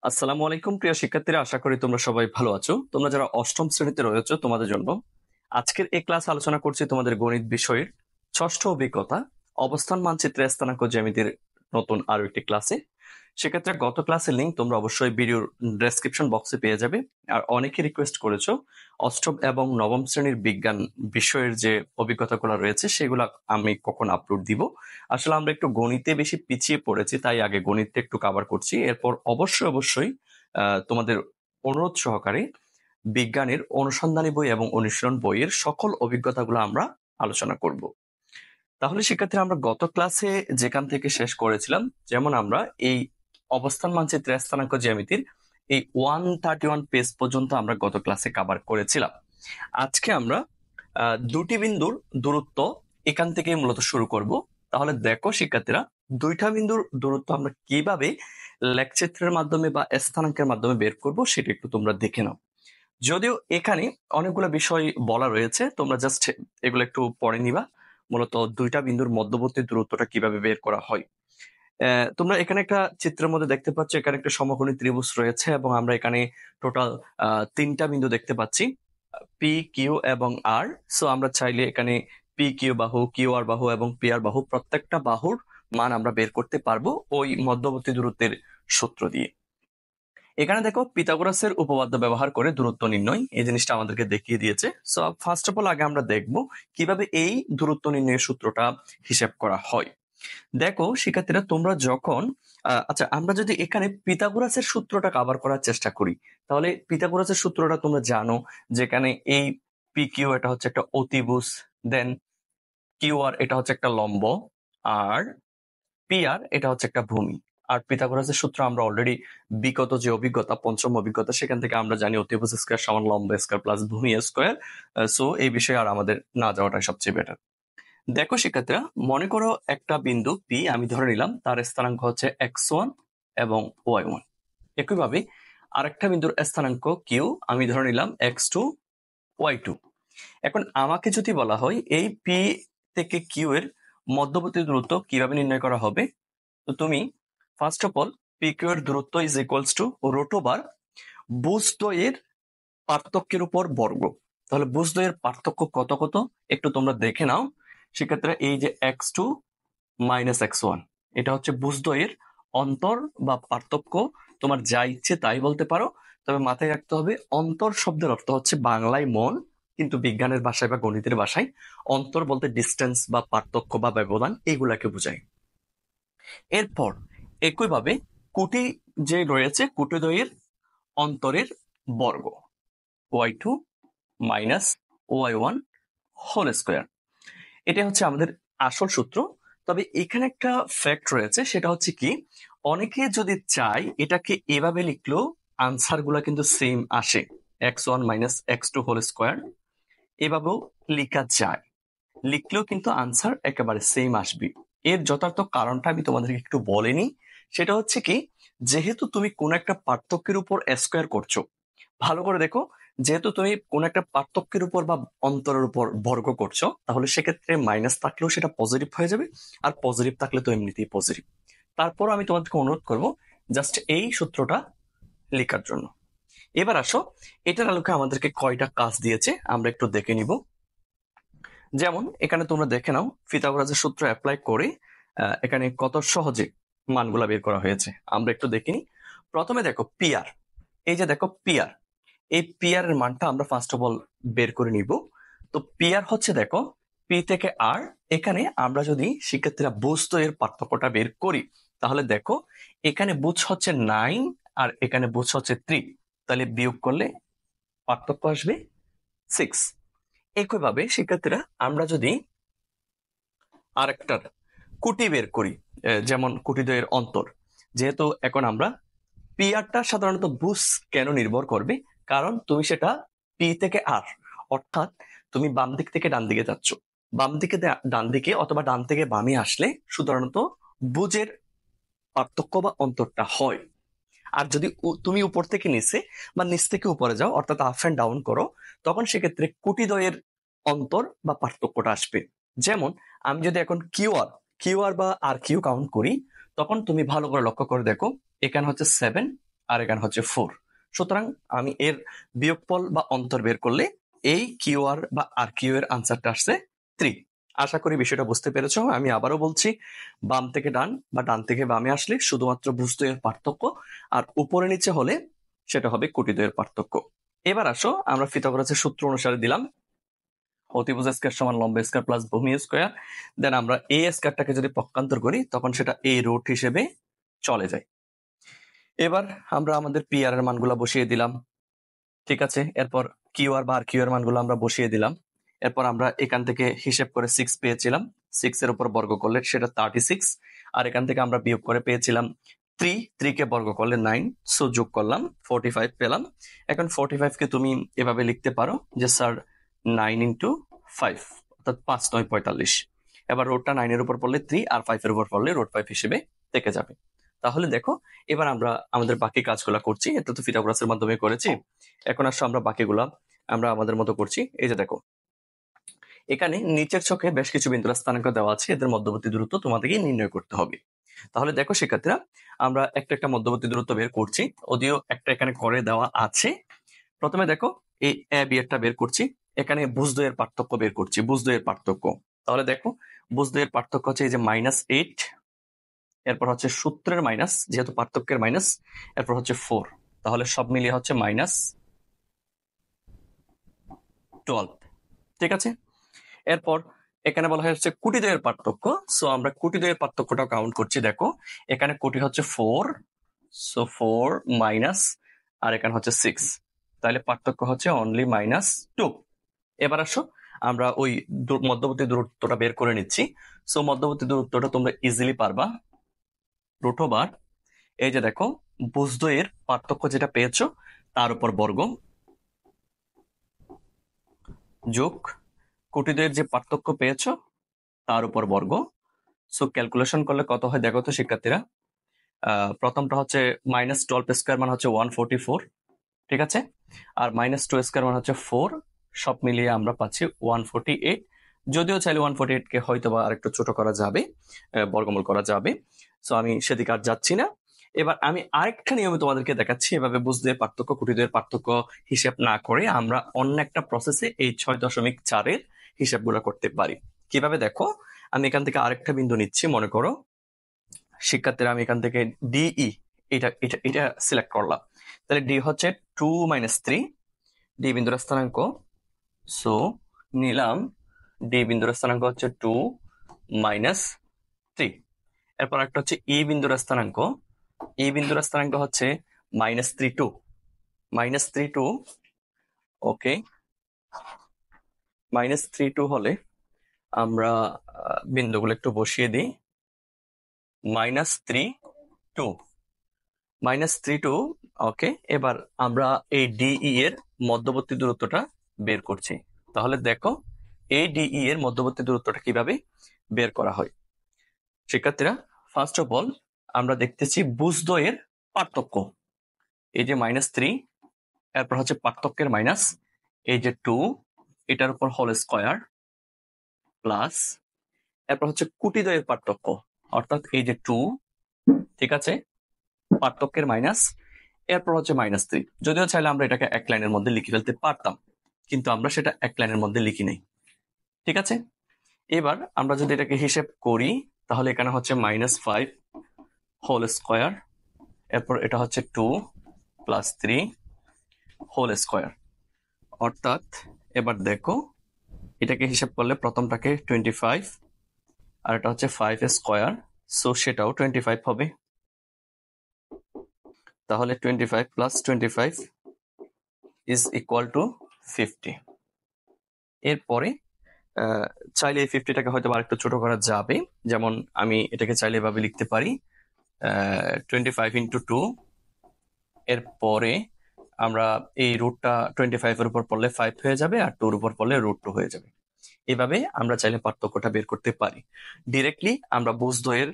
আসসালামু আলাইকুম প্রিয় শিক্ষার্থীরা, আশা করি তোমরা সবাই ভালো আছো। তোমরা যারা অষ্টম শ্রেণীতে রয়েছো তোমাদের জন্য আজকের এই ক্লাস আলোচনা করছি তোমাদের গণিত বিষয়ের ষষ্ঠ অভিজ্ঞতা অবস্থান মানচিত্রে স্থানাঙ্ক জ্যামিতির নতুন আরো একটি ক্লাসে। সেক্ষেত্রে গত ক্লাসের লিঙ্ক তোমরা অবশ্যই ভিডিওর ডেসক্রিপশন বক্সে পেয়ে যাবে। আর অনেকে রিকোয়েস্ট করেছো অষ্টম এবং নবম শ্রেণীর বিজ্ঞান বিষয়ের যে অভিজ্ঞতাগুলো রয়েছে সেগুলো আমি কখন আপলোড দিব। আসলে আমরা একটু গণিতে বেশি পিছিয়ে পড়েছি, তাই আগে গণিতটা একটু কভার করছি। এরপর অবশ্যই তোমাদের অনুরোধ সহকারে বিজ্ঞানের অনুসন্ধানী বই এবং অনুশীলন বইয়ের সকল অভিজ্ঞতাগুলো আমরা আলোচনা করব। তাহলে শিক্ষার্থীরা, আমরা গত ক্লাসে যেখান থেকে শেষ করেছিলাম, যেমন আমরা এই অবস্থান মানচিত্রে স্থানাঙ্ক জ্যামিতির এই 131 পেজ পর্যন্ত আমরা গত ক্লাসে কভার করেছিলাম। আজকে আমরা দুটি বিন্দুর দূরত্ব এখান থেকে মূলত শুরু করব। তাহলে দেখো শিক্ষার্থীরা, দুইটা বিন্দুর দূরত্ব আমরা কিভাবে লেখচিত্রের মাধ্যমে বা স্থানাঙ্কের মাধ্যমে বের করব সেটা একটু তোমরা দেখে নাও। যদিও এখানে অনেকগুলো বিষয় বলা রয়েছে, তোমরা জাস্ট এগুলো একটু পড়ে নিবা। মূলত দুইটা বিন্দুর মধ্যবর্তী দূরত্বটা কিভাবে বের করা হয়। তোমরা এখানে একটা চিত্রের মধ্যে দেখতে পাচ্ছ, এখানে একটা সমকোণী ত্রিভুজ রয়েছে এবং আমরা এখানে টোটাল তিনটা বিন্দু দেখতে পাচ্ছি, পি কিউ এবং আর। সো আমরা চাইলে এখানে পি কিউ বাহু, কিউ আর বাহু এবং পি আর বাহু প্রত্যেকটা বাহুর মান আমরা বের করতে পারবো ওই মধ্যবর্তী দূরত্বের সূত্র দিয়ে। এখানে দেখো পিথাগোরাসের উপপাদ্য ব্যবহার করে দূরত্ব নির্ণয়, এই জিনিসটা আমাদেরকে দেখিয়ে দিয়েছে। সো ফার্স্ট অফ অল আগে আমরা দেখবো কিভাবে এই দূরত্ব নির্ণয়ের সূত্রটা হিসাব করা হয়। দেখো শিক্ষার্থীরা, তোমরা যখন আচ্ছা, আমরা যদি এখানে পিথাগোরাসের সূত্রটা কভার করার চেষ্টা করি, তাহলে পিথাগোরাসের সূত্রটা তোমরা জানো, যেখানে এই পি কিউ এটা হচ্ছে একটা অতিভুজ, দেন কিউ আর এটা হচ্ছে একটা লম্ব, আর পি আর এটা হচ্ছে একটা ভূমি। আর পিথাগোরাসের সূত্র আমরা অলরেডি বিগত যে অভিজ্ঞতা, পঞ্চম অভিজ্ঞতা, সেখান থেকে আমরা জানি অতিভুজ স্কয়ার সমান লম্ব স্কয়ার প্লাস ভূমি স্কয়ার। সো এই বিষয়ে আর আমাদের না যাওয়াটাই সবচেয়ে বেটার। দেখো শিক্ষার্থীরা, মনে করো একটা বিন্দু পি আমি ধরে নিলাম, তার স্থানাঙ্ক হচ্ছে x1 এবং y1। একইভাবে আরেকটা বিন্দুর স্থানাঙ্ক কিউ আমি ধরে নিলাম x2 y2। এখন আমাকে যদি বলা হয় এই পি থেকে কিউ এর মধ্যবর্তী দূরত্ব কিভাবে নির্ণয় করা হবে, তো তুমি first of all P Q এর দূরত্ব is equals to root over ভুজদ্বয়ের পার্থক্যের উপর বর্গ। তাহলে ভুজদ্বয়ের পার্থক্য কত কত একটু তোমরা দেখে নাও শিক্ষার্থীরা। এই যে x2 মাইনাস x1, এটা হচ্ছে ভুজদ্বয়ের অন্তর বা পার্থক্য। তোমার যা ইচ্ছে তাই বলতে পারো, তবে মাথায় রাখতে হবে অন্তর শব্দের অর্থ হচ্ছে বাংলায় মন, কিন্তু বিজ্ঞানের ভাষায় বা গণিতের ভাষায় অন্তর বলতে ডিস্টেন্স বা পার্থক্য বা ব্যবধান, এগুলাকে বোঝায়। এরপর একইভাবে কুটি যে রয়েছে, কুটিদ্বয়ের অন্তরের বর্গ y2 minus y1 whole square. এটা হচ্ছে আমাদের আসল সূত্র। তবে এখানে একটা ফ্যাক্ট রয়েছে, সেটা হচ্ছে কি, অনেকে যদি চায় এটাকে এভাবে লিখলেও আনসার গুলা কিন্তু সেম আসে, x1 minus x2 whole square. এভাবেও লেখা যায়, লিখলেও কিন্তু আনসার একেবারে সেম আসবে। এর যথার্থ কারণটা আমি তোমাদেরকে একটু বলিনি। সেটা হচ্ছে কি, যেহেতু তুমি কোন একটা পার্থক্যের উপর স্কোয়ার করছো, ভালো করে দেখো, যেহেতু তুমি কোন একটা পার্থক্যের উপর বা অন্তরের উপর বর্গ করছো, তাহলে সেক্ষেত্রে মাইনাস থাকলেও সেটা পজিটিভ হয়ে যাবে, আর পজিটিভ থাকলে তো এমনিতেই পজিটিভ। তারপর আমি তোমাদেরকে অনুরোধ করব জাস্ট এই সূত্রটা লেখার জন্য। এবার আসো, এটার আলোকে আমাদেরকে কয়টা কাজ দিয়েছে আমরা একটু দেখে নিব। যেমন এখানে তোমরা দেখে নাও, পিথাগোরাসের সূত্র অ্যাপ্লাই করে এখানে কত সহজে মানগুলা বের করা হয়েছে আমরা একটু দেখে নিই। প্রথমে দেখো পিআর, এই যে দেখো পিআর, এই পিআর এর মানটা আমরা ফার্স্ট অফ অল বের করে নিব। তো পিআর হচ্ছে, দেখো পি থেকে আর, এখানে আমরা যদি শিক্ষার্থীরা বুঝদ্বয়ের পার্থক্যটা বের করি, তাহলে দেখো এখানে বুঝ হচ্ছে 9 আর এখানে বুঝ হচ্ছে 3, তাহলে বিয়োগ করলে পার্থক্য আসবে 6। একইভাবে শিক্ষার্থীরা আমরা যদি আরেকটার কুটি বের করি, যেমন কুটিদ্বয়ের অন্তর, যেহেতু এখন আমরা পিআরটা সাধারণত বুঝ কেন নির্ভর করবে, কারণ তুমি সেটা পি থেকে আর, অর্থাৎ তুমি বাম দিক থেকে ডান দিকে যাচ্ছ, বাম দিকে ডান দিকে অথবা ডান থেকে বামে আসলে সাধারণত বুঝের পার্থক্য বা অন্তরটা হয়। আর যদি তুমি উপর থেকে নিচে বা নিচ থেকে উপরে যাও, অর্থাৎ আপ অ্যান্ড ডাউন করো, তখন সেক্ষেত্রে কুটিদ্বয়ের অন্তর বা পার্থক্যটা আসবে। যেমন আমি যদি এখন কিউ আর বা আর কিউ কাউন্ট করি, তখন তুমি ভালো করে লক্ষ্য করে দেখো, এখানে হচ্ছে 7 আর এখানে হচ্ছে 4। সুতরাং আমি এর বিয়োগফল বা অন্তর বের করলে এই কিউ আর বা আর কিউ এর আনসারটা আসছে 3। আশা করি বিষয়টা বুঝতে পেরেছো। আমি আবারও বলছি, বাম থেকে ডান বা ডান থেকে বামে আসলে শুধুমাত্র ভুজদ্বয়ের পার্থক্য, আর উপরে নিচে হলে সেটা হবে কোটিদ্বয়ের পার্থক্য। এবার আসো আমরা পিথাগোরাসের সূত্র অনুসারে দিলাম অতিভুজ স্কয়ার সমান লম্ব স্কয়ার প্লাস ভূমি স্কয়ার। দেন আমরা এ স্কয়ারটাকে যদি পক্ষান্তর করি তখন সেটা এ রুট হিসেবে চলে যায়। এবার আমরা আমাদের পি আর এর মানগুলো বসিয়ে দিলাম, ঠিক আছে। এরপর কিউ আর বা আর কিউ এর মানগুলো আমরা বসিয়ে দিলাম। এরপর আমরা এখান থেকে হিসেব করে 6 পেয়েছিলাম, 6 এর উপর বর্গ করলে সেটা 36। আর এখান থেকে আমরা বিয়োগ করে পেয়েছিলাম 3 কে বর্গ করলে 9, সো যোগ করলাম 45 পেলাম। এখন 45 কে তুমি এভাবে লিখতে পারো যে স্যার 9 ইন্টু 5, অর্থাৎ 5 9 45। এবার রোডটা 9 এর উপর পড়লে 3 আর 5 এর উপর পড়লে রোড 5 হিসেবে থেকে যাবে। তাহলে দেখো এবার আমরা আমাদের বাকি কাজগুলো করছি, এটা তো পিথাগোরাসের মাধ্যমে করেছি। এখন আসলে আমরা বাকিগুলা আমরা আমাদের মতো করছি। এই যে দেখো এখানে নিচের ছকে বেশ কিছু বিন্দুর স্থানাঙ্ক দেওয়া আছে, এদের মধ্যবর্তী দূরত্ব তোমাদেরকে নির্ণয় করতে হবে। তাহলে দেখো শিক্ষার্থীরা আমরা একটা একটা মধ্যবর্তী দূরত্ব বের করছি, যদিও একটা এখানে করে দেওয়া আছে। প্রথমে দেখো এই এ বি এরটা বের করছি, এখানে ভুজদ্বয়ের পার্থক্য বের করছি, ভুজদ্বয়ের পার্থক্য। তাহলে দেখো ভুজদ্বয়ের পার্থক্য হচ্ছে এই যে -8, এরপর হচ্ছে সূত্রের মাইনাস, যেহেতু পার্থক্যের মাইনাস, এরপর হচ্ছে 4, তাহলে সব মিলিয়ে হচ্ছে -12, ঠিক আছে। এরপর এখানে বলা হয়েছে কোটিদ্বয়ের পার্থক্য, সো আমরা কোটিদ্বয়ের পার্থক্যটা কাউন্ট করছি। দেখো এখানে কোটি হচ্ছে 4, সো 4 মাইনাস, আর এখানে হচ্ছে 6, তাহলে পার্থক্য হচ্ছে অনলি -2। এবার আসো আমরা ওই মধ্যবর্তী দূরত্বটা বের করে নিচ্ছি। সো মধ্যবর্তী দূরত্বটা তোমরা ইজিলি পারবা, √, এই যে দেখো ভুজদ্বয়ের পার্থক্য যেটা পেয়েছো তার উপর বর্গ যোগ কোটিদ্বয়ের যে পার্থক্য পেয়েছো তার উপর বর্গ। সো ক্যালকুলেশন করলে কত হয় দেখো তো শিক্ষার্থীরা। প্রথমটা হচ্ছে -12 স্কয়ার মান হচ্ছে 144, ঠিক আছে। আর -2 স্কয়ার মান হচ্ছে 4, সব মিলিয়ে আমরা পাচ্ছি 148। যদিও চাইলে 148 কে হয়তো বা আরেকটু ছোট করা যাবে, বর্গমূল করা যাবে। সো আমি সেদিকে আর যাচ্ছি না। এবার আমি আরেকটা নিয়মে তোমাদেরকে দেখাচ্ছি, এভাবে ভুজদ্বয়ের পার্থক্য কোটিদ্বয়ের পার্থক্য হিসাব না করে আমরা অন্য একটা প্রসেসে এই 6.4 এর হিসাবগুলো করতে পারি। কিভাবে দেখো, আমি এখান থেকে আরেকটা বিন্দু নিচ্ছি, মনে করো শিক্ষার্থীরা আমি এখান থেকে ডিই এটা এটা এটা সিলেক্ট করলাম। তাহলে ডি হচ্ছে 2 - 3, ডি বিন্দুর স্থানাঙ্ক। সো নিলাম ডি বিন্দুর স্থানাঙ্ক হচ্ছে 2 - 3। এরপর একটা হচ্ছে ই বিন্দুর স্থানাঙ্ক, ই বিন্দুর স্থানাঙ্ক হচ্ছে -32, -32। ওকে, -32 হলে আমরা বিন্দুগুলো একটু বসিয়ে দিই। -32, -32। ওকে, এবার আমরা এই ডিই এর মধ্যবর্তী দূরত্বটা বের করছি। তাহলে দেখো এই ডিই এর মধ্যবর্তী দূরত্বটা কিভাবে বের করা হয়। শিক্ষার্থীরা ফার্স্ট অফ অল আমরা দেখতেছি ভুজদ্বয়ের পার্থক্য, এই যে -3, এরপর হচ্ছে পার্থক্যের মাইনাস, এই যে 2, এটার উপর হোল স্কয়ার প্লাস, এরপর হচ্ছে কোটিদ্বয়ের পার্থক্য, অর্থাৎ এই যে 2, ঠিক আছে, পার্থক্যের মাইনাস, এরপর হচ্ছে -3। যদিও চাইলে আমরা এটাকে এক লাইনের মধ্যে লিখে ফেলতে পারতাম, কিন্তু আমরা সেটা এক লাইনের মধ্যে লিখি নাই, ঠিক আছে। এবার আমরা যদি এটাকে হিসেব করি তাহলে এখানে হচ্ছে -5 হোল স্কয়ার, এরপর এটা হচ্ছে 2 + 3 হোল স্কয়ার, অর্থাৎ এবার দেখো এটাকে হিসাব করলে প্রথমটাকে 25 আর এটা হচ্ছে 5 স্কয়ার, সো সেটাও 25 হবে। তাহলে 25 + 25 ইজ ইকুয়াল টু 50। এরপরে চাইলে এই 50টাকে হয়তো আরেকটু ছোট করা যাবে, যেমন আমি এটাকে চাইলে এভাবে লিখতে পারি 25 × 2, এরপরে আমরা এই রুটটা 25 এর উপর পড়লে 5 হয়ে যাবে আর 2 এর উপর পড়লে √2 হয়ে যাবে। এভাবে আমরা চাইলে পার্থক্যটা বের করতে পারি। ডিরেক্টলি আমরা ভুজদ্বয়ের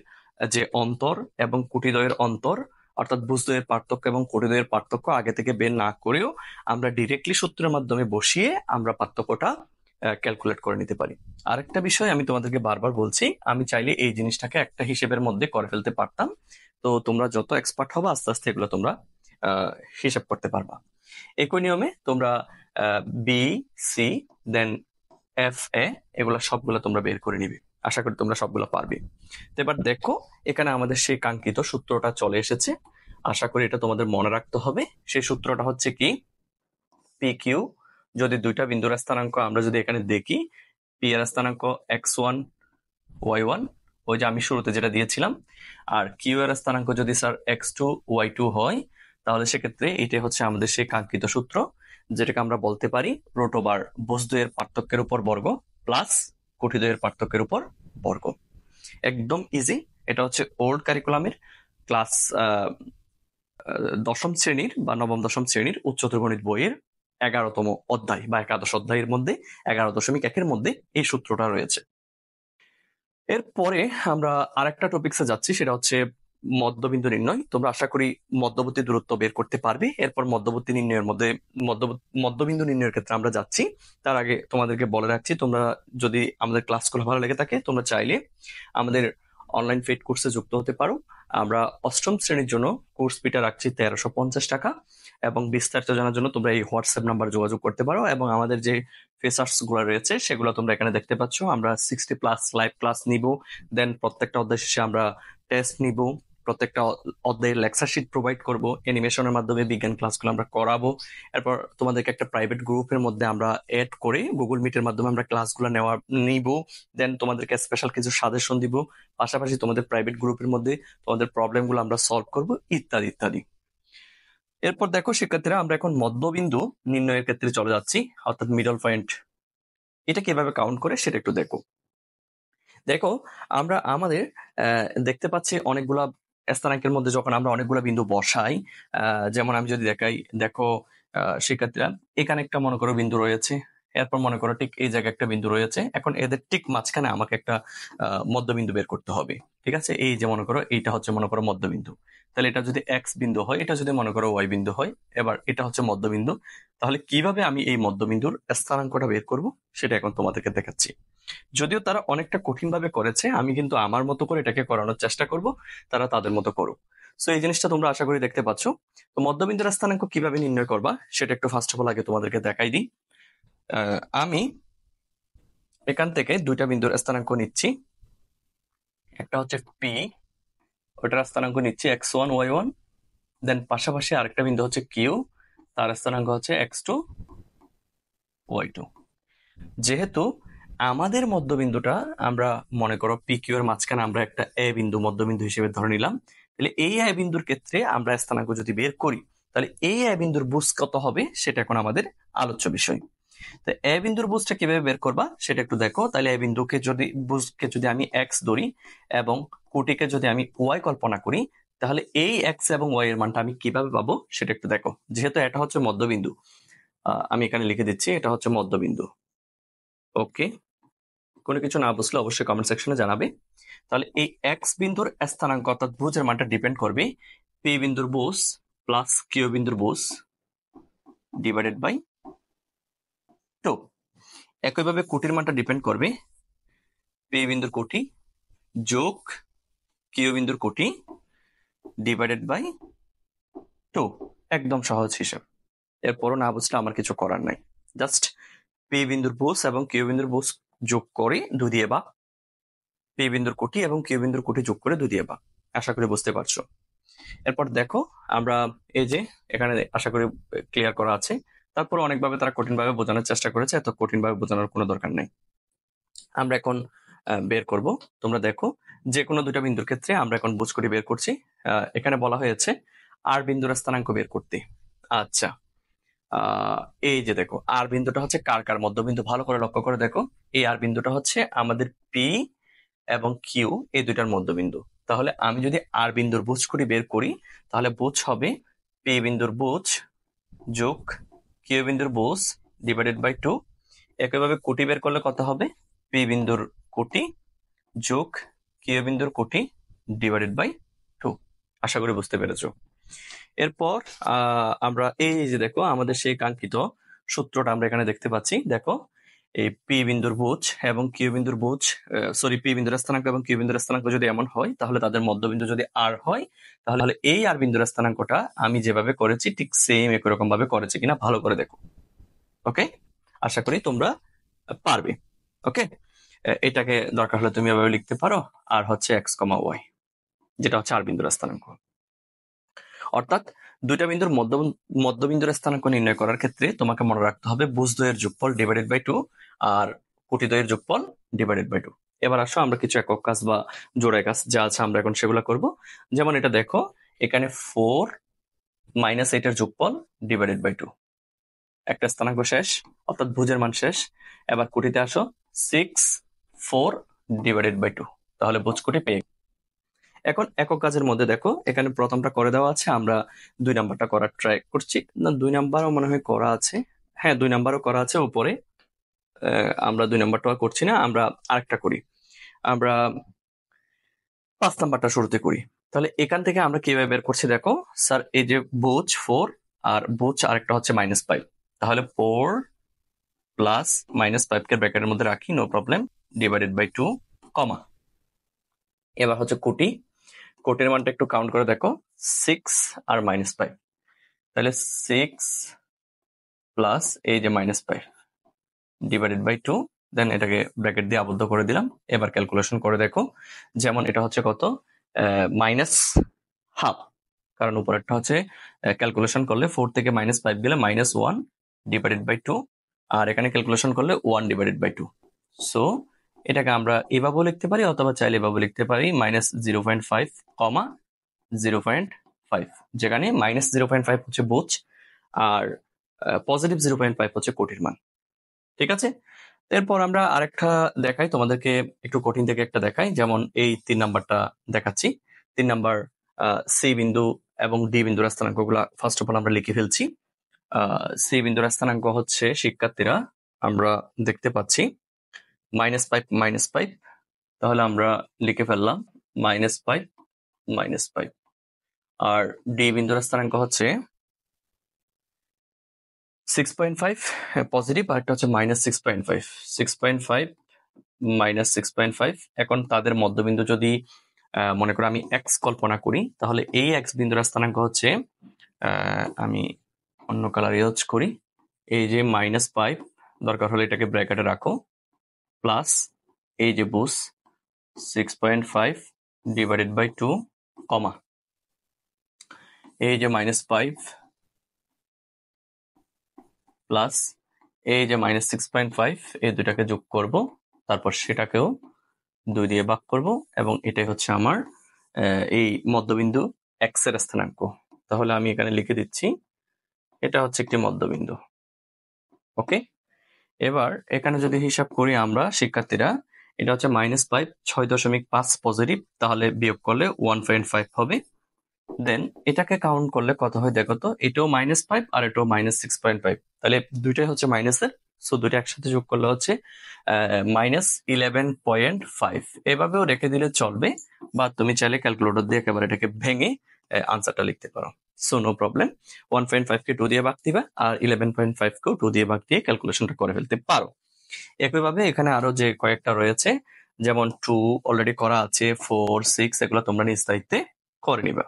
যে অন্তর এবং কোটিদ্বয়ের অন্তর, অর্থাৎ ভুজদ্বয়ের পার্থক্য এবং কোটিদ্বয়ের পার্থক্য আগে থেকে বের না করেও আমরা ডিরেক্টলি সূত্রের মাধ্যমে বসিয়ে আমরা পার্থক্যটা ক্যালকুলেট করে নিতে পারি। আরেকটা বিষয় আমি তোমাদেরকে বারবার বলছি, আমি চাইলে এই জিনিসটাকে একটা হিসেবের মধ্যে করে ফেলতে পারতাম। তো তোমরা যত এক্সপার্ট হবে আস্তে আস্তে এগুলো তোমরা আহ, হিসাব করতে পারবা। একই নিয়মে তোমরা বি, সি, দেন এফ, এ এগুলা সবগুলো তোমরা বের করে নিবে। আশা করি তোমরা সবগুলো পারবে। তো এবার দেখো এখানে আমাদের সেই কাঙ্ক্ষিত সূত্রটা চলে এসেছে। আশা করি এটা তোমাদের মনে রাখতে হবে। সেই সূত্রটা হচ্ছে কি, পি কিউ যদি দুইটা বিন্দুর স্থানাঙ্ক আমরা যদি এখানে দেখি, পি এর স্থানাঙ্ক x1 y1, ওই যে আমি শুরুতে যেটা দিয়েছিলাম, আর কিউ এর স্থানাঙ্ক যদি স্যার x2 y2 হয়, তাহলে সেক্ষেত্রে এটাই হচ্ছে আমাদের সেই কাঙ্ক্ষিত সূত্র, যেটাকে আমরা বলতে পারি রুট ওভার ভুজদ্বয়ের পার্থক্যের উপর বর্গ প্লাস কটিদ্বয়ের পার্থক্যের উপর বর্গ। একদম ইজি। এটা হচ্ছে ওল্ড কারিকুলামের ক্লাস দশম শ্রেণীর বা নবম দশম শ্রেণীর উচ্চতর গণিত বইয়ের 11তম অধ্যায় বা একাদশ অধ্যায়ের মধ্যে 11.1 মধ্যে এই সূত্রটা রয়েছে। এরপরে আমরা আরেকটা টপিকসে যাচ্ছি, সেটা হচ্ছে মধ্যবিন্দু নির্ণয়। তোমরা আশা করি মধ্যবর্তী দূরত্ব বের করতে পারবে। এরপর মধ্যবর্তী নির্ণয়ের মধ্যে মধ্যবিন্দু নির্ণয়ের ক্ষেত্রে আমরা যাচ্ছি। তার আগে তোমাদেরকে বলে রাখছি, তোমরা যদি আমাদের ক্লাসগুলো ভালো লেগে থাকে, তোমরা চাইলে আমাদের অনলাইন পেইড কোর্সে যুক্ত হতে পারো। আমরা অষ্টম শ্রেণীর জন্য কোর্স ফিটা রাখছি 1350 টাকা, এবং বিস্তারিত জানার জন্য তোমরা এই হোয়াটসঅ্যাপ নাম্বার যোগাযোগ করতে পারো। এবং আমাদের যে ফেসার্স গুলো রয়েছে সেগুলো তোমরা এখানে দেখতে পাচ্ছ। আমরা 60+ লাইভ ক্লাস নিব, দেন প্রত্যেকটা অধ্যায় শেষে আমরা টেস্ট নিব, প্রত্যেকটা অধ্যায়ের লেকচার শিট প্রোভাইড করব, অ্যানিমেশনের মাধ্যমে বিজ্ঞান ক্লাসগুলো আমরা করাবো। এরপর তোমাদেরকে একটা প্রাইভেট গ্রুপের মধ্যে আমরা এড করে গুগল মিটের মাধ্যমে আমরা ক্লাসগুলো নিব। দেন তোমাদেরকে স্পেশাল কিছু সাজেশন দিব, পাশাপাশি তোমাদের প্রাইভেট গ্রুপের মধ্যে তোমাদের প্রবলেমগুলো আমরা সলভ করব, ইত্যাদি ইত্যাদি। এরপর দেখো শিক্ষার্থীরা, আমরা এখন মধ্যবিন্দু নির্ণয়ের ক্ষেত্রে চলে যাচ্ছি, অর্থাৎ মিডল পয়েন্ট। এটা কিভাবে কাউন্ট করে সেটা একটু দেখো। দেখো আমরা আমাদের দেখতে পাচ্ছি অনেকগুলা স্থানাঙ্কের মধ্যে যখন আমরা অনেকগুলা বিন্দু বসাই, যেমন আমি যদি দেখাই, দেখো শিক্ষার্থীরা এখানে একটা মনে করো বিন্দু রয়েছে, এরপর মনে করো ঠিক এই জায়গায় একটা বিন্দু রয়েছে। এখন এদের ঠিক মাঝখানে আমাকে একটা মধ্যবিন্দু বের করতে হবে। ঠিক আছে, এই যে মনে করো এইটা হচ্ছে মনে করো মধ্যবিন্দু। তাহলে এটা যদি এক্স বিন্দু হয়, এটা যদি মনে করো ওয়াই বিন্দু হয়, এবার এটা হচ্ছে মধ্যবিন্দু। তাহলে কিভাবে আমি এই মধ্যবিন্দুর স্থানাঙ্কটা বের করব সেটা এখন তোমাদেরকে দেখাচ্ছি। যদিও তারা অনেকটা কঠিন ভাবে করেছে, আমি কিন্তু আমার মতো করে এটাকে করানোর চেষ্টা করব, তারা তাদের মতো করুক। সো এই জিনিসটা তোমরা আশা করি দেখতে পাচ্ছ। তো মধ্যবিন্দুর স্থানাঙ্ক কিভাবে নির্ণয় করবা সেটা একটু ফার্স্ট অফ অল আগে তোমাদেরকে দেখাই দিই। আমি এখান থেকে দুইটা বিন্দুর স্থানাঙ্ক নিচ্ছি। একটা হচ্ছে পি, ওটার স্থানাঙ্ক নিচ্ছি x1 y1, দেন পাশাপাশি আরেকটা বিন্দু হচ্ছে কিউ, তার স্থানাঙ্ক হচ্ছে x2 y2। যেহেতু আমাদের মধ্যবিন্দুটা আমরা মনে করো পি কিউ এর মাঝখানে আমরা একটা এ বিন্দু মধ্যবিন্দু হিসেবে ধরে নিলাম, তাহলে এই এ বিন্দুর ক্ষেত্রে আমরা স্থানাঙ্ক যদি বের করি, তাহলে এই এ বিন্দুর বুঝ কত হবে সেটা এখন আমাদের আলোচ্য বিষয়। তো এ বিন্দুর বুঝটা কিভাবে বের করবা সেটা একটু দেখো। তাহলে এ বিন্দুকে যদি বুঝকে যদি আমি এক্স ধরি এবং কোটিকে যদি আমি ওয়াই কল্পনা করি, তাহলে এই এক্স এবং ওয়াই এর মানটা আমি কিভাবে পাবো সেটা একটু দেখো। যেহেতু এটা হচ্ছে মধ্যবিন্দু, আমি এখানে লিখে দিচ্ছি এটা হচ্ছে মধ্যবিন্দু। ওকে, কোনো কিছু না বুঝলে অবশ্যই কমেন্ট সেকশনে জানাবে। তাহলে এই এক্স বিন্দুর স্থানাঙ্ক অর্থাৎ ভুজের মানটা ডিপেন্ড করবে পি বিন্দুর বুজ প্লাস কিউ বিন্দুর বুজ ডিভাইডেড বাই 2। একইভাবে কোটির মানটা ডিপেন্ড করবে পি বিন্দুর কোটি যোগ কিউ বিন্দুর কোটি ডিভাইডেড বাই 2। একদম সহজ হিসাব। এরপরও না বুঝলে আমার কিছু করার নাই, জাস্ট পি বিন্দুর বুজ এবং কিউ বিন্দুর বুজ যোগ করে 2 দিয়ে বা পি বিন্দুর কোটি এবং কিউ বিন্দুর কোটি যোগ করে 2 দিয়ে বা। আশা করি বুঝতে পারছো। এরপর দেখো আমরা এই যে এখানে আশা করি ক্লিয়ার করা আছে। তারপর অনেকভাবে তারা কঠিন ভাবে বোঝানোর চেষ্টা করেছে, এত কঠিন ভাবে বোঝানোর কোনো দরকার নেই। আমরা এখন বের করব। তোমরা দেখো যে কোনো দুটা বিন্দুর ক্ষেত্রে আমরা এখন বুঝ করে বের করছি। এখানে বলা হয়েছে আর বিন্দুর স্থানাঙ্ক বের করতে। আচ্ছা, এই যে দেখো আর বিন্দুটা হচ্ছে কার কার মধ্যবিন্দু, ভালো করে লক্ষ্য করে দেখো। এই আর বিন্দুটা হচ্ছে আমাদের পি এবং কিউ এই দুইটার মধ্যবিন্দু। তাহলে আমি যদি আর বিন্দুর বুঝ করি বের করি, তাহলে বুঝ হবে পি বিন্দুর বুঝ যোগ কিউ বিন্দুর বুঝ ডিভাইডেড বাই 2। একইভাবে কোটি বের করলে কত হবে পি বিন্দুর কোটি যোগ কিউ বিন্দুর কোটি ডিভাইডেড বাই 2। আশা করি বুঝতে পেরেছো। এরপর আমরা এই যে দেখো আমাদের সেই কাঙ্ক্ষিত সূত্রটা আমরা এখানে দেখতে পাচ্ছি। দেখো এই পি বিন্দুর বুজ এবং কিউ বিন্দুর বুজ, পি বিন্দুর স্থানাঙ্ক এবং কিউ বিন্দুর স্থানাঙ্ক যদি এমন হয়, তাহলে তাদের মধ্যবিন্দু যদি আর হয়, তাহলে এই আর বিন্দুর স্থানাঙ্কটা আমি যেভাবে করেছি ঠিক সেম একই রকম ভাবে করেছি কিনা ভালো করে দেখো। ওকে, আশা করি তোমরা পারবে। ওকে, এটাকে দরকার হলে তুমি এভাবে লিখতে পারো, আর হচ্ছে এক্স কমা ওয়াই, যেটা হচ্ছে আর বিন্দুর স্থানাঙ্ক। অর্থাৎ দুইটা বিন্দুর মধ্যবিন্দুর স্থানাঙ্ক নির্ণয় করার ক্ষেত্রে তোমাকে মনে রাখতে হবে বুজদ্বয়ের যোগফল ডিভাইডেড বাই 2 আর কোটিদ্বয়ের যোগফল ডিভাইডেড বাই 2। এবার আসো আমরা কিছু একক কাজ বা জোড়ায় কাজ যা আছে আমরা এখন সেগুলো করব। যেমন এটা দেখো, এখানে 4 - 8 এর যোগফল ডিভাইডেড বাই 2, একটা স্থানাঙ্ক শেষ, অর্থাৎ ভুজের মান শেষ। এবার কোটিতে আসো, 6 4 ডিভাইডেড বাই 2, তাহলে ভুজ কোটি পেয়ে। এখন একক কাজের মধ্যে দেখো, এখানে প্রথমটা করে দেওয়া আছে, আমরা 2 নাম্বারটা করার ট্রাই করছি। না, 2 নাম্বারও মনে হয় করা আছে। হ্যাঁ, 2 নাম্বারও করা আছে উপরে। আমরা 2 নাম্বারটা করছি না, আমরা আরেকটা করি। আমরা 5 নাম্বারটা শুরুতে করি। তাহলে এখান থেকে আমরা কিভাবে বের করছি দেখো, স্যার এই যে বুজ 4 আর বুজ আরেকটা হচ্ছে -5, তাহলে 4 প্লাস -5 কে ব্র্যাকেটের মধ্যে রাখি, নো প্রবলেম, ডিভাইডেড বাই 2, কমা। এবার হচ্ছে কোটি, কোটির মানটা একটু কাউন্ট করে দেখো, 6 আর -5, তাহলে 6 প্লাস এই যে -5 ডিভাইডেড বাই 2, দেন এটাকে ব্র্যাকেট দিয়ে আবদ্ধ করে দিলাম। এবার ক্যালকুলেশন করে দেখো, যেমন এটা হচ্ছে কত, -হাফ, কারণ উপরেরটা হচ্ছে ক্যালকুলেশন করলে 4 থেকে -5 গেলে -1 ডিভাইডেড বাই 2, আর এখানে ক্যালকুলেশন করলে 1 ডিভাইডেড বাই 2। সো এটাকে আমরা এভাবেও লিখতে পারি, অথবা চাইলে এভাবে লিখতে পারি, -0.5 কমা 0.5, যেখানে -0.5 হচ্ছে বুজ আর পজিটিভ 0.5 হচ্ছে কোটির মান। ঠিক আছে, এরপর আমরা আরেকটা দেখাই তোমাদেরকে, একটু কঠিন থেকে একটা দেখাই। যেমন এই 3 নাম্বারটা দেখাচ্ছি। 3 নাম্বার সি বিন্দু এবং ডি বিন্দুর স্থানাঙ্ক গুলা ফার্স্ট অফ অল আমরা লিখে ফেলছি। সি বিন্দুর স্থানাঙ্ক হচ্ছে, শিক্ষার্থীরা আমরা দেখতে পাচ্ছি -5 তাহলে আমরা লিখে ফেললাম -5 -5। আর ডি বিন্দুর স্থানাঙ্ক হচ্ছে 6.5 পজিটিভ, আর একটা হচ্ছে -6.5, 6.5 -6.5। এখন তাদের মধ্যবিন্দু যদি মনে করো আমি এক্স কল্পনা করি, তাহলে এই এক্স বিন্দুর স্থানাঙ্ক হচ্ছে, আমি অন্য কালার ইউজ করি, এই যে -5, দরকার হলে এটাকে ব্র্যাকেটে রাখো, প্লাস এই যে বুস 6.5 ডিভাইডেড বাই 2, কমা এই যে -5 প্লাস এই যে -6.5, এই দুটাকে যোগ করব, তারপর সেটাকেও 2 দিয়ে ভাগ করব, এবং এটাই হচ্ছে আমার এই মধ্যবিন্দু এক্স এর স্থানাঙ্ক। তাহলে আমি এখানে লিখে দিচ্ছি, এটা হচ্ছে একটি মধ্যবিন্দু। ওকে, এবার এখানে যদি হিসাব করি আমরা শিক্ষার্থীরা, এটা হচ্ছে -5 6.5 পজিটিভ, তাহলে বিয়োগ করলে 1.5 হবে। দেন এটাকে কাউন্ট করলে কত হয় দেখো তো, এটাও -5 আর এটাও -6.5, তাহলে দুইটাই হচ্ছে মাইনাসের। সো দুইটা একসাথে যোগ করলে হচ্ছে -11.5। এভাবেও রেখে দিলে চলবে, বা তুমি চাইলে ক্যালকুলেটর দিয়ে একেবারে এটাকে ভেঙে আনসারটা লিখতে পারো। সো নো প্রবলেম, 1.5 কে 2 দিয়ে ভাগ দিবা, আর 11.5 কেও 2 দিয়ে ভাগ দিয়ে ক্যালকুলেশনটা করে ফেলতে পারো। একইভাবে এখানে আরো যে কয়েকটা রয়েছে, যেমন 2 অলরেডি করা আছে, 4 6 এগুলো তোমরা নিজ দায়িত্বে করে নিবা।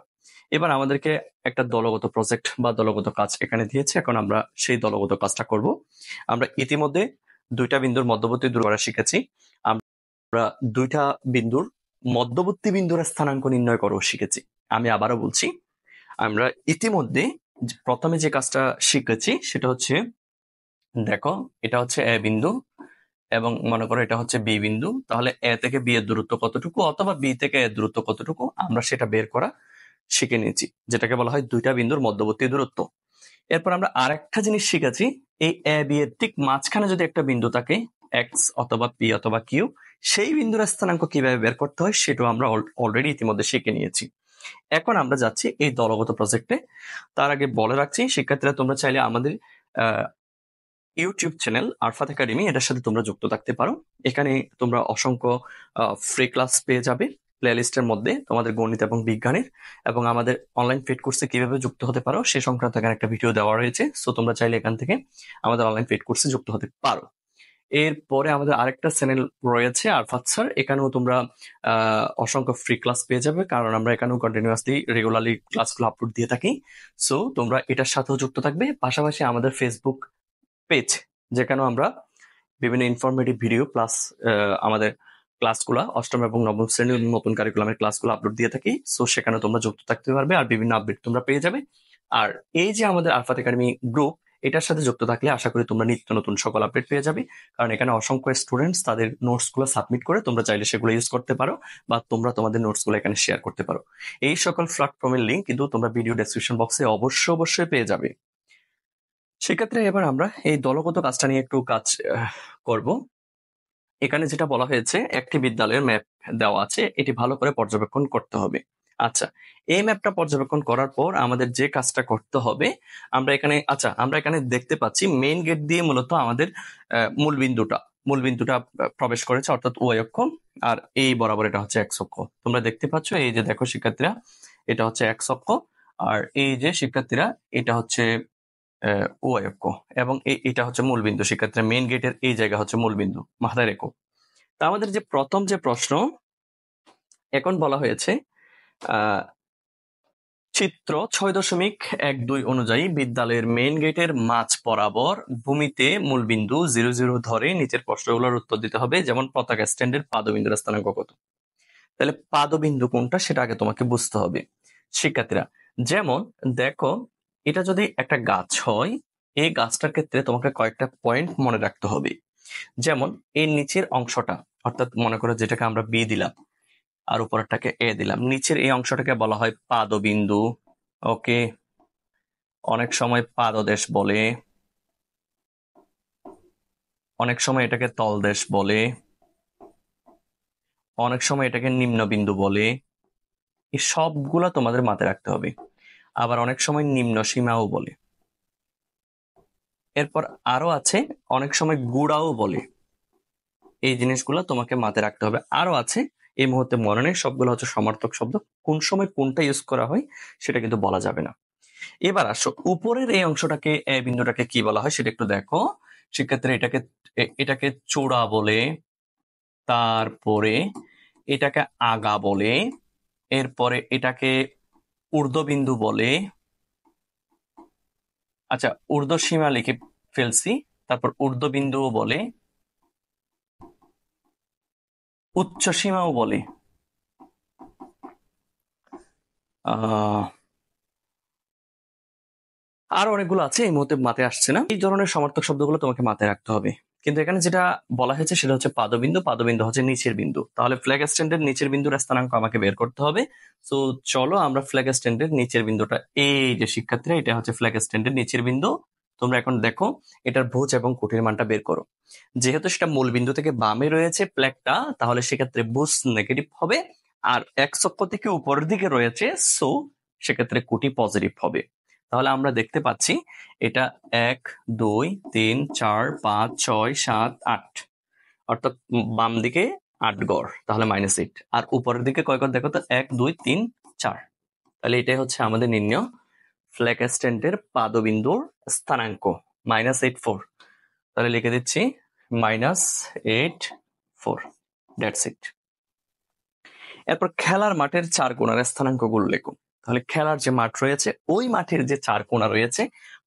এবার আমাদেরকে একটা দলগত প্রজেক্ট বা দলগত কাজ এখানে দিয়েছে, এখন আমরা সেই দলগত কাজটা করব। আমরা ইতিমধ্যে দুইটা বিন্দুর মধ্যবর্তী দূর করা শিখেছি, আমরা দুইটা বিন্দুর মধ্যবর্তী বিন্দুর স্থানাঙ্ক নির্ণয় করাও শিখেছি। আমি আবারও বলছি, আমরা ইতিমধ্যে প্রথমে যে কাজটা শিখেছি সেটা হচ্ছে, দেখো এটা হচ্ছে এ বিন্দু, এবং মনে করো এটা হচ্ছে বি বিন্দু, তাহলে এ থেকে বি এর দূরত্ব কতটুকু, অথবা বি থেকে এর দূরত্ব কতটুকু, আমরা সেটা বের করা শিখে নিয়েছি, যেটাকে বলা হয় দুইটা বিন্দুর মধ্যবর্তী দূরত্ব। এরপর আমরা আরেকটা জিনিস শিখেছি, এই এ বি এর ঠিক মাঝখানে যদি একটা বিন্দু থাকে, এক্স অথবা পি অথবা কিউ, সেই বিন্দুর স্থানাঙ্ক কিভাবে বের করতে হয় সেটাও আমরা অলরেডি ইতিমধ্যে শিখে নিয়েছি। এখন আমরা যাচ্ছি এই দলগত প্রজেক্টে। তার আগে বলে রাখছি শিক্ষার্থীরা, তোমরা চাইলে আমাদের ইউটিউব চ্যানেল আরফাত একাডেমি, এটার সাথে তোমরা যুক্ত থাকতে পারো। এখানে তোমরা অসংখ্য ফ্রি ক্লাস পেয়ে যাবে প্লেলিস্টের মধ্যে, তোমাদের গণিত এবং বিজ্ঞানের, এবং আমাদের অনলাইন পেড কোর্সে কিভাবে যুক্ত হতে পারো সে সংক্রান্ত এখানে একটা ভিডিও দেওয়া রয়েছে। সো তোমরা চাইলে এখান থেকে আমাদের অনলাইন পেড কোর্সে যুক্ত হতে পারো। এরপরে আমাদের আরেকটা চ্যানেল রয়েছে আরফাত স্যার, এখানেও তোমরা অসংখ্য ফ্রি ক্লাস পেয়ে যাবে, কারণ আমরা এখানেও কন্টিনিউয়াসলি রেগুলারলি ক্লাসগুলো আপলোড দিয়ে থাকি। সো তোমরা এটার সাথেও যুক্ত থাকবে। পাশাপাশি আমাদের ফেসবুক পেজ, যেখানেও আমরা বিভিন্ন ইনফরমেটিভ ভিডিও প্লাস আমাদের ক্লাসগুলো অষ্টম এবং নবম শ্রেণীর নতুন কারিকুলামের ক্লাসগুলো আপলোড দিয়ে থাকি। সো সেখানে তোমরা যুক্ত থাকতে পারবে আর বিভিন্ন আপডেট তোমরা পেয়ে যাবে। আর এই যে আমাদের আরফাত একাডেমি গ্রুপ, এটার সাথে যুক্ত থাকলে আশা করি তোমরা নিত্য নতুন সকল আপডেট পেয়ে যাবে, কারণ এখানে অসংখ্য স্টুডেন্টস তাদের নোটসগুলো সাবমিট করে, তোমরা চাইলে সেগুলো ইউজ করতে পারো বা তোমরা তোমাদের নোটসগুলো এখানে শেয়ার করতে পারো। এই সকল প্ল্যাটফর্মের লিঙ্ক কিন্তু তোমরা ভিডিও ডেসক্রিপশন বক্সে অবশ্যই পেয়ে যাবে। সেক্ষেত্রে এবার আমরা এই দলগত কাজটা নিয়ে একটু কাজ করব। এখানে যেটা বলা হয়েছে, একটি বিদ্যালয়ের ম্যাপ দেওয়া আছে, এটি ভালো করে পর্যবেক্ষণ করতে হবে। আচ্ছা, এই ম্যাপটা পর্যবেক্ষণ করার পর আমাদের যে কাজটা করতে হবে, আমরা এখানে দেখতে পাচ্ছি মেইন গেট দিয়ে মূলত আমাদের মূলবিন্দুটা প্রবেশ করেছে, অর্থাৎ ওয়াই অক্ষ, আর এই বরাবর এটা হচ্ছে এক্স অক্ষ। তোমরা দেখতে পাচ্ছ, এই যে দেখো শিক্ষার্থীরা, এটা হচ্ছে এক্স অক্ষ, আর এই যে শিক্ষার্থীরা, এটা হচ্ছে ওয়াই অক্ষ, এবং এটা হচ্ছে মূলবিন্দু। শিক্ষার্থীরা মেইন গেটের এই জায়গা হচ্ছে মূলবিন্দু, মাথায় রেখো। তা আমাদের যে প্রথম যে প্রশ্ন এখন বলা হয়েছে, চিত্র 6.12 অনুযায়ী বিদ্যালয়ের মেইন গেটের মাঝ বরাবর ভূমিতে মূলবিন্দু 0 ধরে নিচের প্রশ্নগুলোর উত্তর দিতে হবে। যেমন পতাকা স্ট্যান্ডের পাদবিন্দুর স্থানাঙ্ক কত? তাহলে পাদবিন্দু কোনটা সেটা আগে তোমাকে বুঝতে হবে শিক্ষার্থীরা। যেমন দেখো, এটা যদি একটা গাছ হয়, এই গাছটার ক্ষেত্রে তোমাকে কয়েকটা পয়েন্ট মনে রাখতে হবে। যেমন এই নিচের অংশটা, অর্থাৎ মনে করো যেটাকে আমরা বি দিলাম আর উপরেরটাকে এ দিলাম, নিচের এই অংশটাকে বলা হয় পাদবিন্দু। ওকে, অনেক সময় পাদদেশ বলে, অনেক সময় এটাকে তলদেশ বলে, অনেক সময় এটাকে নিম্নবিন্দু বলে। এই সবগুলা তোমাদের মাথায় রাখতে হবে। আবার অনেক সময় নিম্ন সীমাও বলে। এরপর আরো আছে, অনেক সময় গুড়াও বলে। এই জিনিসগুলো তোমাকে মাথায় রাখতে হবে। আরো আছে, এই মুহূর্তে মনে নেই, সবগুলো হচ্ছে সমার্থক শব্দ, কোন সময় কোনটা ইউজ করা হয় সেটা কিন্তু বলা যাবে না। এবার আসো, উপরের এই অংশটাকে, এ বিন্দুটাকে কি বলা হয় সেটা একটু দেখো শিক্ষার্থীরা। এটাকে চূড়া বলে, তারপরে এটাকে আগা বলে, এরপরে এটাকে ঊর্ধ্ববিন্দু বলে। আচ্ছা, ঊর্ধ্ব সীমা লিখে ফেলছি, তারপর ঊর্ধ্ববিন্দুও বলে, উচ্চ সীমাও বলে। আরো অনেকগুলো আছে, এই মুহূর্তে মাথায় আসছে না। এই ধরনের সমার্থক শব্দগুলো তোমাকে মাথায় রাখতে হবে। কিন্তু এখানে যেটা বলা হয়েছে সেটা হচ্ছে পাদবিন্দু। পাদবিন্দু হচ্ছে নিচের বিন্দু, তাহলে ফ্ল্যাগ স্ট্যান্ডের নিচের বিন্দুর স্থানাঙ্ক আমাকে বের করতে হবে। তো চলো আমরা ফ্ল্যাগ স্ট্যান্ডের নিচের বিন্দুটা, এই যে শিক্ষার্থীরা, এটা হচ্ছে ফ্ল্যাগ স্ট্যান্ডের নিচের বিন্দু। তোমরা এখন দেখো এটার ভুজ এবং কুটির মানটা বের করো। যেহেতু সেটা মূল বিন্দু থেকে বামে রয়েছে ফ্ল্যাগটা, তাহলে সেক্ষেত্রে ভুজ নেগেটিভ হবে, আর এক্স অক্ষ থেকে উপরের দিকে রয়েছে, সো সেক্ষেত্রে কুটি পজিটিভ হবে। তাহলে আমরা দেখতে পাচ্ছি এটা 1 2 3 4 5 6 7 8, অর্থাৎ বাম দিকে 8 গড়, তাহলে -8। আর উপরের দিকে কয় গড় দেখো তো, 1 2 3 4। তাহলে এটাই হচ্ছে আমাদের নির্ণয় ফ্ল্যাগ স্ট্যান্ডের পাদবিন্দুর স্থানাঙ্ক -84। তাহলে লিখে দিচ্ছি -84, দ্যাটস ইট। এরপর খেলার মাঠের 4 কোণার স্থানাঙ্কগুলো লেখো। তাহলে খেলার যে মাঠ রয়েছে, ওই মাঠের যে 4 কোণা রয়েছে,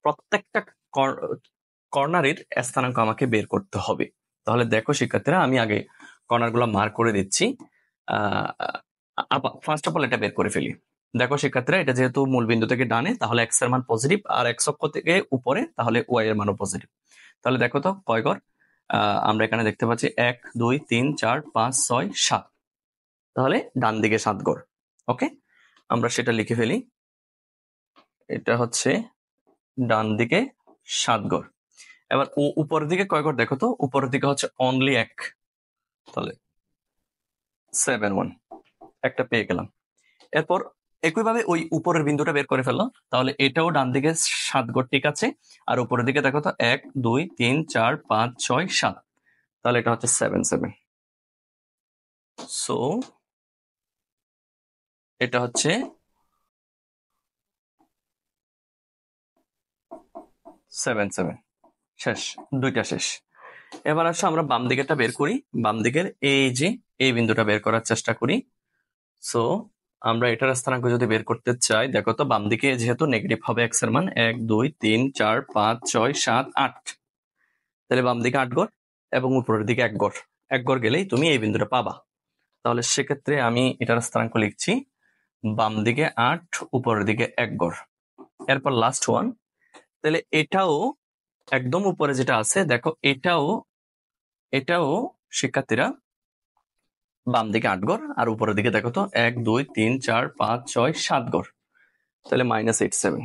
প্রত্যেকটা কর্নারের স্থানাঙ্ক আমাকে বের করতে হবে। তাহলে দেখো শিক্ষার্থীরা, আমি আগে কর্নার গুলো মার্ক করে দিচ্ছি। ফার্স্ট অফ অল এটা বের করে ফেলি। দেখো শিক্ষার্থীরা, এটা যেহেতু মূল বিন্দু থেকে ডানে, তাহলে এক্স এর মান পজিটিভ, আর এক্স অক্ষ থেকে উপরে, তাহলে ওয়াই এর মানও পজিটিভ। তাহলে দেখো তো কয় ঘর আমরা এখানে দেখতে পাচ্ছি, 1 2 3 4 5 6 7। তাহলে ডান দিকে 7 ঘর। ওকে, আমরা সেটা লিখে ফেলি। এটা হচ্ছে ডান দিকে 7 ঘর। এবার উপরের দিকে কয় ঘর দেখো তো, উপরের দিকে হচ্ছে অনলি 1, তাহলে 7 1, একটা পেয়ে গেলাম। এরপর একইভাবে ওই উপরের বিন্দুটা বের করে ফেললো, তাহলে এটাও ডান দিকে 7 ঘর, ঠিক আছে। আর উপরের দিকে দেখো তো 1 2 3 4 5 6 7, তাহলে এটা হচ্ছে 7 7। সো এটা হচ্ছে 7 7, শেষ, দুইটা শেষ। এবার আসো আমরা বাম দিকেরটা বের করি। বাম দিকের এই যে এই বিন্দুটা বের করার চেষ্টা করি। সো আমরা এটার স্থানাঙ্ক যদি বের করতে চাই, দেখো তো বাম দিকে যেহেতু নেগেটিভ হবে এক্স এর মান 1 2 3 4 5 6 7 8, তাহলে বাম দিকে 8 গড় এবং উপরের দিকে 1 গড়। 1 গড় গেলেই তুমি এই বিন্দুটা পাবা। তাহলে সেক্ষেত্রে আমি এটার স্থানাঙ্ক লিখছি বাম দিকে 8, উপরের দিকে 1 গড়। এরপর লাস্ট ওয়ান, তাহলে এটাও একদম উপরে যেটা আছে দেখো, এটাও শিক্ষার্থীরা বাম দিকে 8 গড় আর উপরের দিকে দেখো তো 1 2 3 4 5 6 7 গড়। তাহলে -8 7,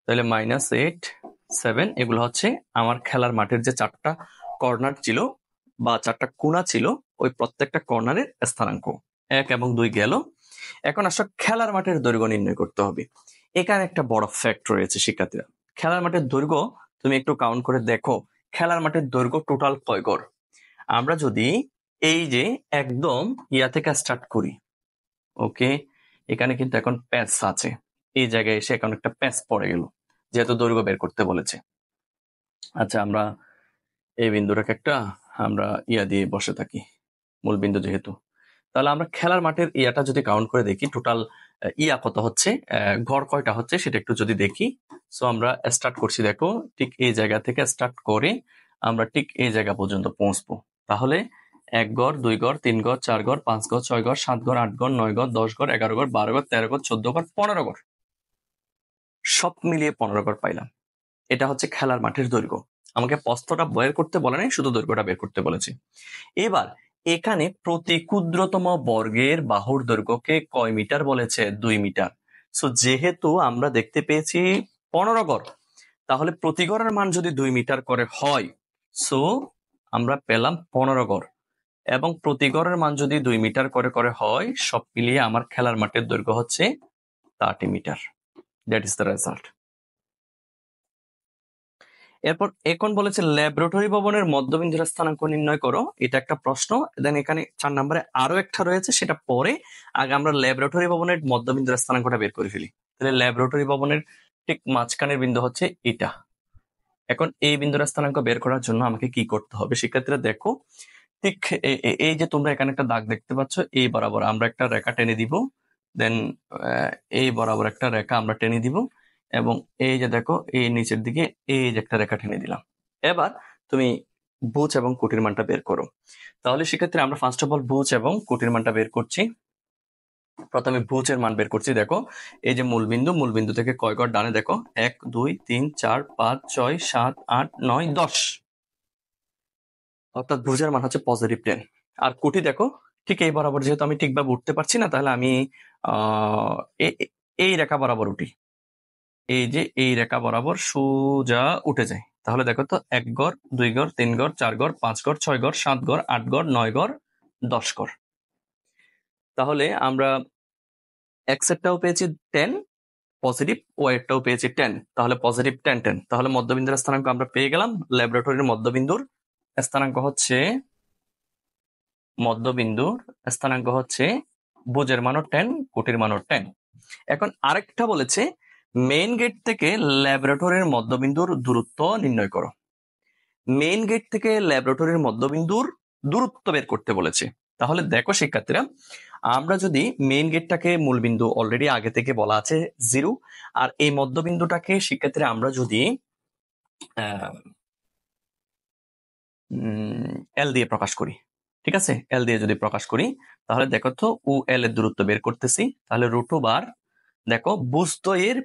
তাহলে -8 7 এগুলো হচ্ছে আমার খেলার মাঠের যে 4টা কর্নার ছিল বা 4টা কোণা ছিল, ওই প্রত্যেকটা কর্নারের স্থানাঙ্ক। 1 এবং 2 গেল। এখন আসলে খেলার মাঠের দৈর্ঘ্য নির্ণয় করতে হবে। এখানে একটা বড় ফ্যাক্ট রয়েছে শিক্ষার্থীরা। খেলার মাঠের দৈর্ঘ্য তুমি একটু কাউন্ট করে দেখো, খেলার মাঠের দৈর্ঘ্য টোটাল কয় গড়। আমরা যদি এই যে একদম ইয়া থেকে স্টার্ট করি, ওকে, এখানে কিন্তু এখন প্যাচ আছে, এই জায়গায় এসে এখন একটা প্যাচ পড়ে গেল যেহেতু দৈর্ঘ্য বের করতে বলেছে। আচ্ছা, আমরা এই বিন্দুটাকে একটা আমরা ইয়া দিয়ে বসে থাকি, মূল বিন্দু যেহেতু। তাহলে আমরা খেলার মাঠের ইয়াটা যদি কাউন্ট করে দেখি, টোটাল ইয়া কত হচ্ছে, গড় কয়টা হচ্ছে সেটা একটু যদি দেখি। সো আমরা স্টার্ট করছি, দেখো ঠিক এই জায়গা থেকে স্টার্ট করে আমরা ঠিক এই জায়গা পর্যন্ত পৌঁছবো। তাহলে 1 গড় 2 গড় 3 গড় 4 গড় 5 গড় 6 গড় 7 গড় 8 গড় 9 গড় 10 গড় 11 গড় 12 গড় 13 গড় 14 গড় 15 গড়, সব মিলিয়ে 15 গড় পাইলাম। এটা হচ্ছে খেলার মাঠের দৈর্ঘ্য। আমাকে প্রস্থটা বের করতে বলে নাই, শুধু দৈর্ঘ্যটা বের করতে বলেছে। এবার এখানে প্রতি ক্ষুদ্রতম বর্গের বাহুর দৈর্ঘ্যকে কয় মিটার বলেছে? 2 মিটার। সো যেহেতু আমরা দেখতে পেয়েছি 15 গড়, তাহলে প্রতি গড়ের মান যদি 2 মিটার করে হয়, সো আমরা পেলাম 15 গড়, এবং প্রতি গড়ের মান যদি 2 মিটার করে হয়, সব মিলিয়ে আমার খেলার মাঠের দৈর্ঘ্য হচ্ছে 30 metre. That is the result. এরপর এখন বলেছে ল্যাবরেটরি ভবনের মধ্যবিন্দুর স্থানাঙ্ক নির্ণয় করো। এটা একটা প্রশ্ন। দেন এখানে 4 নম্বরে আরো একটা রয়েছে, সেটা পরে। আগে আমরা ল্যাবরেটরি ভবনের মধ্যবিন্দুর স্থানাঙ্কটা বের করে ফেলি। তাহলে ল্যাবরেটরি ভবনের ঠিক মাঝখানের বিন্দু হচ্ছে এটা। এখন এই বিন্দুর স্থানাঙ্ক বের করার জন্য আমাকে কি করতে হবে শিক্ষার্থীরা? দেখো, ঠিক এই যে তোমরা এখানে একটা দাগ দেখতে পাচ্ছ, এই বরাবর আমরা একটা রেখা টেনে দিব। দেন এই বরাবর একটা রেখা আমরা টেনে দিব, এবং এই যে দেখো এই নিচের দিকে এই যে একটা রেখা টেনে দিলাম। এবার তুমি ভুজ এবং কোটির মানটা বের করো। তাহলে সেক্ষেত্রে আমরা ফার্স্ট অফ অল ভুজ এবং কোটির মানটা বের করছি। প্রথমে ভুজের মান বের করছি। দেখো এই যে মূল বিন্দু থেকে কয় গড় ডানে, দেখো 1 2 3 4 5 6 7 8 9 10, অর্থাৎ ভুজের মান হচ্ছে +10। আর কোটি দেখো ঠিক এই বরাবর, যেহেতু আমি ঠিকভাবে উঠতে পারছি না, তাহলে আমি এই রেখা বরাবর উঠি। এই যে এই রেখা বরাবর সোজা উঠে যায়। তাহলে দেখো তো 1 গড় 2 গড় 3 গড় 4 গড় 5 গড় 6 গড় 7 গড় 8 গড় 9 গড় 10 গড়। তাহলে আমরা x এরটাও পেয়েছি 10 পজিটিভ, y এরটাও পেয়েছি 10, তাহলে পজিটিভ 10 10। তাহলে মধ্যবিন্দুর স্থানাঙ্ক আমরা পেয়ে গেলাম। ল্যাবরেটরির মধ্যবিন্দুর স্থানাঙ্ক হচ্ছে ভুজের মানও 10, কোটির মানও 10। এখন আরেকটা বলেছে মেইন গেট থেকে ল্যাবরেটরির মধ্যবিন্দুর দূরত্ব নির্ণয় করো। মেইন গেট থেকে ল্যাবরেটরির মধ্যবিন্দুর দূরত্ব বের করতে বলেছে। তাহলে দেখো শিক্ষার্থীরা, আমরা যদি মেইন গেটটাকে মূলবিন্দু অলরেডি আগে থেকে বলা আছে 0, আর এই মধ্যবিন্দুটাকে শিক্ষার্থীরা আমরা যদি এল দিয়ে প্রকাশ করি, ঠিক আছে, এল দিয়ে যদি প্রকাশ করি, তাহলে দেখো তো ও এল এর দূরত্ব বের করতেছি। তাহলে √, দেখো বুজদ্বয়ের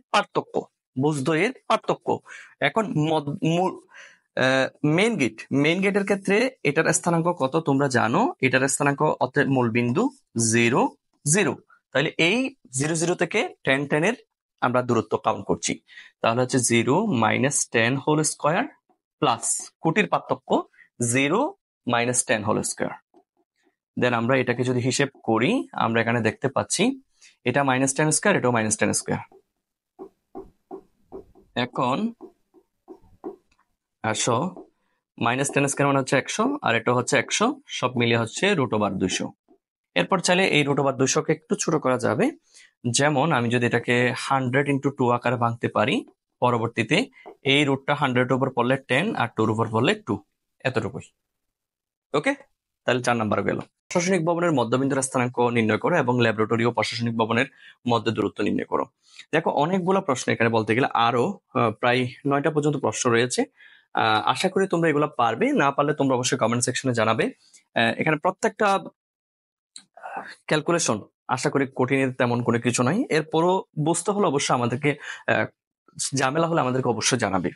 পার্থক্য। এখন মেইন গেটের ক্ষেত্রে এটার স্থানাঙ্ক কত তোমরা জানো। এটার স্থানাঙ্ক অর্থাৎ মূলবিন্দু 0 0। তাহলে এই 0 0 থেকে 10 10 এর আমরা দূরত্ব কাউন্ট করছি। তাহলে হচ্ছে 0 - 10 হোল স্কয়ার প্লাস কোটির পার্থক্য 0 - 10 হোল স্কয়ার। দেন আমরা এটাকে যদি হিসেব করি, আমরা এখানে দেখতে পাচ্ছি এটা -10 স্কয়ার, এটাও -10 স্কয়ার। এখন 100 -10 স্কয়ার মানে হচ্ছে 100, আর এটা হচ্ছে 100, সব মিলিয়ে হচ্ছে √200। এরপর চাইলে এই √200 কে একটু ছোট করা যাবে। যেমন আমি যদি এটাকে 100 × 2 আকারে ভাঙতে পারি, পরবর্তীতে এই রুটটা 100 এর উপর পড়লে 10 আর 2 এর উপর পড়লে 2, এতটুকুই। ওকে, তাহলে 4 নাম্বার গেল। প্রশাসনিক ভবনের মধ্যবিন্দুর স্থানাঙ্ক নির্ণয় করো এবং ল্যাবরেটরি ও প্রশাসনিক ভবনের মধ্যে দূরত্ব নির্ণয় করো। দেখো অনেকগুলো প্রশ্ন এখানে বলতে গেলে আরো প্রায় 9টা পর্যন্ত প্রশ্ন রয়েছে। আশা করি তোমরা এগুলো পারবে, না পারলে তোমরা অবশ্যই কমেন্ট সেকশনে জানাবে। এখানে প্রত্যেকটা ক্যালকুলেশন আশা করি কঠিনের তেমন কোনো কিছু নাই। এরপরও বুঝতে হলে অবশ্যই আমাদেরকে ঝামেলা হলে আমাদেরকে অবশ্যই জানাবে।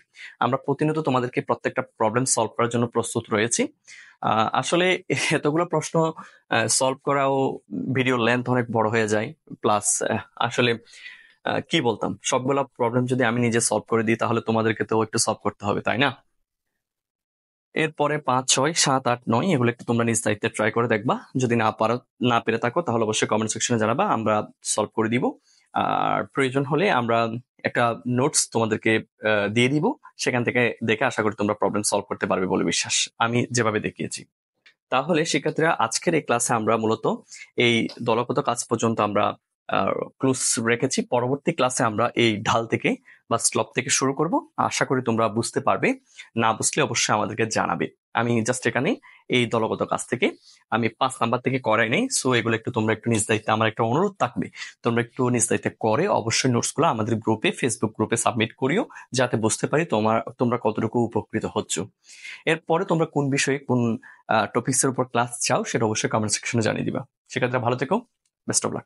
আমরা প্রতিনিয়ত তোমাদেরকে প্রত্যেকটা প্রবলেম সলভ করার জন্য প্রস্তুত রয়েছি। আসলে এতগুলো প্রশ্ন সলভ করাও ভিডিও লেন্থ অনেক বড় হয়ে যায়। প্লাস আসলে কি বলতাম, সবগুলা প্রবলেম যদি আমি নিজে সলভ করে দিই তাহলে তোমাদেরকে তো একটু সলভ করতে হবে, তাই না? এরপরে 5, 6, 7, 8, 9 এগুলো একটু তোমরা নিজ দায়িত্বে ট্রাই করে দেখবা। যদি না পেরে থাকো তাহলে অবশ্যই কমেন্ট সেকশনে জানাবা, আমরা সলভ করে দিব। আর প্রয়োজন হলে আমরা একটা নোটস তোমাদেরকে দিয়ে দিব, সেখান থেকে দেখে আশা করি তোমরা প্রবলেম সলভ করতে পারবে বলে বিশ্বাস, আমি যেভাবে দেখিয়েছি। তাহলে শিক্ষার্থীরা আজকের এই ক্লাসে আমরা মূলত এই দলগত কাজ পর্যন্ত আমরা ক্লুজ রেখেছি। পরবর্তী ক্লাসে আমরা এই ঢাল থেকে বা স্লপ থেকে শুরু করব। আশা করি তোমরা বুঝতে পারবে, না বুঝলে অবশ্যই আমাদেরকে জানাবে। আমি জাস্ট এখানে এই দলগত কাজ থেকে আমি 5 নাম্বার থেকে করাই নাই, সো এগুলো একটু তোমরা একটু নিজ দায়িত্বে, আমার একটা অনুরোধ থাকবে, তোমরা একটু নিজ দায়িত্বে করে অবশ্যই নোটসগুলো আমাদের গ্রুপে, ফেসবুক গ্রুপে সাবমিট করিও, যাতে বুঝতে পারি তোমরা কতটুকু উপকৃত হচ্ছ। এরপরে তোমরা কোন বিষয়ে কোন টপিকস এর উপর ক্লাস চাও সেটা অবশ্যই কমেন্ট সেকশনে জানিয়ে দিবা। সেক্ষেত্রে ভালো থেকো, বেস্ট অফ লাক।